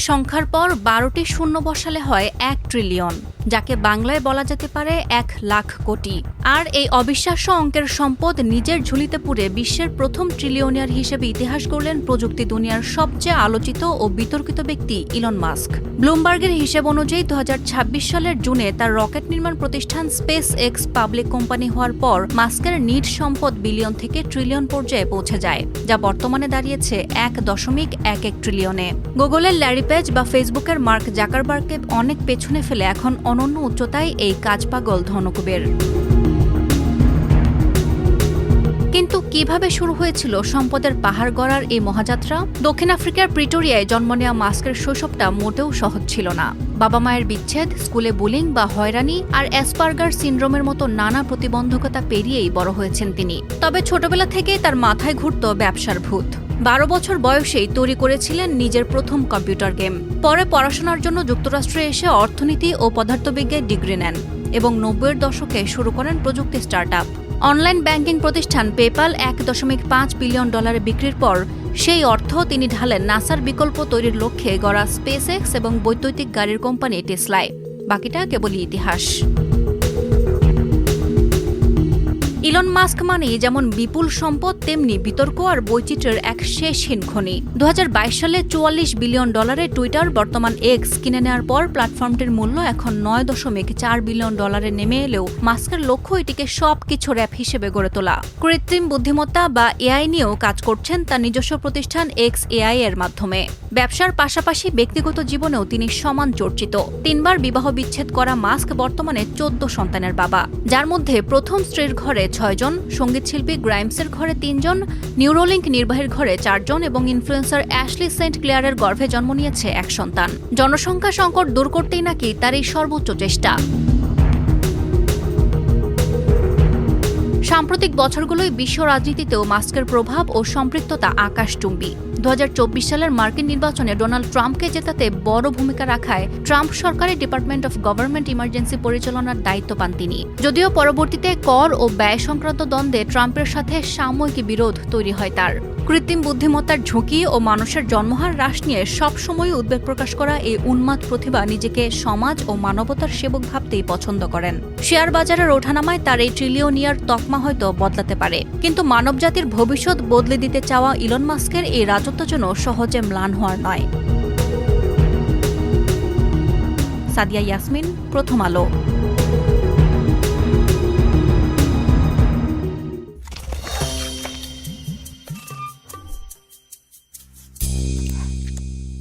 সংখ্যার পর ১২টি শূন্য বসালে হয় ১ ট্রিলিয়ন, যাকে বাংলায় বলা যেতে পারে ১,০০,০০০ কোটি। আর এই অবিশ্বাস্য অঙ্কের সম্পদ নিজের ঝুলিতে পুরে বিশ্বের প্রথম ট্রিলিয়নিয়ার হিসেবে ইতিহাস গড়লেন প্রযুক্তি দুনিয়ার সবচেয়ে আলোচিত ও বিতর্কিত ব্যক্তি ইলন মাস্ক। ব্লুমবার্গের হিসেব অনুযায়ী ২০২৬ সালের জুনে তার রকেট নির্মাণ প্রতিষ্ঠান স্পেস এক্স পাবলিক কোম্পানি হওয়ার পর মাস্কের নিট সম্পদ বিলিয়ন থেকে ট্রিলিয়ন পর্যায়ে পৌঁছে যায়, যা বর্তমানে দাঁড়িয়েছে ১.১১ ট্রিলিয়নে। গুগলের ল্যারি পেজ বা ফেসবুকের মার্ক জাকারবার্গকে অনেক পেছনে ফেলে এখন অনন্য উচ্চতায় এই কাজপাগল ধনকুবের। কিন্তু কিভাবে শুরু হয়েছিল সম্পদের পাহাড় গড়ার এই মহাযাত্রা? দক্ষিণ আফ্রিকার প্রিটোরিয়ায় জন্ম নেওয়া মাস্কের শৈশবটা মোটেও সহজ ছিল না। বাবা মায়ের বিচ্ছেদ, স্কুলে বুলিং বা হয়রানি আর অ্যাসপারগার সিনড্রোমের মতো নানা প্রতিবন্ধকতা পেরিয়েই বড় হয়েছেন তিনি। তবে ছোটবেলা থেকেই তার মাথায় ঘুরত ব্যবসার ভূত। ১২ বছর বয়সেই তৈরি করেছিলেন নিজের প্রথম কম্পিউটার গেম। পরে পড়াশোনার জন্য যুক্তরাষ্ট্রে এসে অর্থনীতি ও পদার্থবিজ্ঞানে ডিগ্রি নেন এবং ৯০-এর দশকে শুরু করেন প্রযুক্তি স্টার্টআপ। অনলাইন ব্যাংকিং প্রতিষ্ঠান পেপ্যাল $১.৫ বিলিয়ন বিক্রির পর সেই অর্থ তিনি ঢালেন নাসার বিকল্প তৈরির লক্ষ্যে গড়া স্পেস এক্স এবং বৈদ্যুতিক গাড়ির কোম্পানি টেসলায়। বাকিটা কেবলই ইতিহাস। ইলন মাস্ক মানেই যেমন বিপুল সম্পদ, তেমনি বিতর্ক আর বৈচিত্র্যের এক শেষহীন খনি। ২০২২ সালে $৪৪ বিলিয়ন টুইটার বর্তমান এক্স কিনে নেওয়ার পর প্ল্যাটফর্মটির মূল্য এখন $৯.৪ বিলিয়ন নেমে এলেও মাস্কের লক্ষ্য এটিকে সবকিছুর অ্যাপ হিসেবে গড়ে তোলা। কৃত্রিম বুদ্ধিমত্তা বা এআই নিয়েও কাজ করছেন তার নিজস্ব প্রতিষ্ঠান এক্স এআই এর মাধ্যমে। ব্যবসার পাশাপাশি ব্যক্তিগত জীবনেও তিনি সমান চর্চিত। ৩ বার বিবাহ বিচ্ছেদ করা মাস্ক বর্তমানে ১৪ সন্তানের বাবা, যার মধ্যে প্রথম স্ত্রীর ঘরে ৬ জন, সঙ্গীতশিল্পী গ্রাইমসের ঘরে ৩ জন, নিউরোলিঙ্ক নির্বাহীর ঘরে ৪ জন এবং ইনফ্লুয়েন্সার অ্যাশলি সেন্ট ক্লেয়ারের গর্ভে জন্ম নিয়েছে ১ সন্তান। জনসংখ্যা সংকট দূর করতেই নাকি তার এই সর্বোচ্চ চেষ্টা। সাম্প্রতিক বছরগুলোয় বিশ্ব রাজনীতিতেও মাস্কের প্রভাব ও সম্পৃক্ততা আকাশচুম্বী। ২০২৪ সালের মার্কিন নির্বাচনে ডোনাল্ড ট্রাম্পকে জেতাতে বড় ভূমিকা রাখায় ট্রাম্প সরকারের ডিপার্টমেন্ট অফ গভর্নমেন্ট ইমার্জেন্সি পরিচালনার দায়িত্ব পান তিনি। যদিও পরবর্তীতে কর ও ব্যয় সংক্রান্ত দ্বন্দ্বে ট্রাম্পের সাথে সাময়িক বিরোধ তৈরি হয় তার। কৃত্রিম বুদ্ধিমত্তার ঝুঁকি ও মানুষের জন্মহার হ্রাস নিয়ে সবসময় উদ্বেগ প্রকাশ করা এই উন্মাদ প্রতিভা নিজেকে সমাজ ও মানবতার সেবক ভাবতেই পছন্দ করেন। শেয়ার বাজারের ওঠানামায় তার এই ট্রিলিয়নিয়ার তকমা হয়তো বদলাতে পারে, কিন্তু মানবজাতির ভবিষ্যৎ বদলে দিতে চাওয়া ইলন মাস্কের এই রাজত্ব যেন সহজে ম্লান হওয়ার নয়। সাদিয়া ইয়াসমিন, প্রথম আলো।